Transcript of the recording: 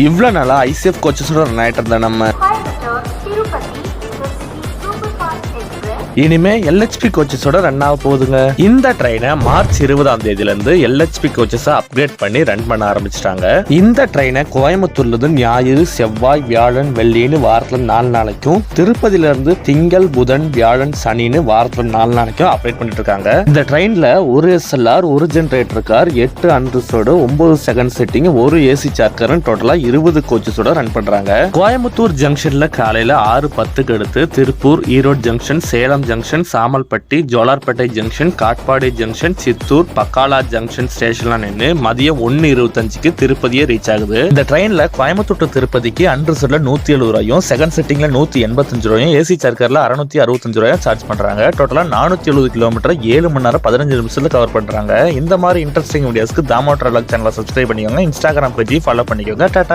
இவ்வளவு நாளா ICF கோச்சஸோட run ஆயிட்டு இருந்த நம்ம இனிமே எல்ஹெச்பி கோச்சஸோட ரன் ஆக போகுதுங்க. இந்த ட்ரெயினை மார்ச் 20ஆம் தேதியில இருந்து எல்ஹெச்பி கோச்சஸை அப்கிரேட் பண்ணி ரன் பண்ண ஆரம்பிச்சிட்டாங்க. இந்த ட்ரெயினை கோயம்புத்தூர்ல இருந்து ஞாயிறு, செவ்வாய், வியாழன், வெள்ளின்னு வாரத்துல 4 நாளைக்கும், திருப்பதியில இருந்து திங்கள், புதன், வியாழன், சனின்னு வாரத்துல 4 நாளைக்கும் ஆப்ரேட் பண்ணிட்டு இருக்காங்க. இந்த ட்ரெயின்ல ஒரு எஸ்எல்ஆர், ஒரு generator car, 8 unreserved, 9 second setting, ஒரு ஏசி சார்க்கர், டோட்டலா 20 கோச்சஸோட ரன் பண்றாங்க. கோயம்புத்தூர் ஜங்ஷன்ல காலையில 6:10க்கு அடுத்து Tiruppur, Erode junction, Salem junction, Samalpatti, Jolarpettai junction, Katpadi junction, Chittoor, Pakala junction ஸ்டேஷன்ல நின்று மதியம் 1:25க்கு திருப்பதியை ரீச் ஆகுது. இந்த ட்ரெயின்ல கோயம்புத்தூர் டு திருப்பதிக்கு அன்ரிசர்வ்ல 170 ரூபாயும், செகண்ட் செட்டிங்ல 185 ரூபாயும், ஏசி சார்க்கர்ல 665 ரூபாயும் சார்ஜ் பண்றாங்க. டோட்டலா 470 கிலோமீட்டர் 7 மணி நேரம் 15 நிமிஷத்துல கவர் பண்றாங்க. இந்த மாதிரி இன்ட்ரெஸ்டிங் வீடியோஸ்க்கு தாமோ டிராவல் சேனலை சப்ஸ்கிரைப் பண்ணிக்கோங்க. இன்ஸ்டாகிராம் பேஜ் ஃபாலோ பண்ணிக்கோங்க. டாடா.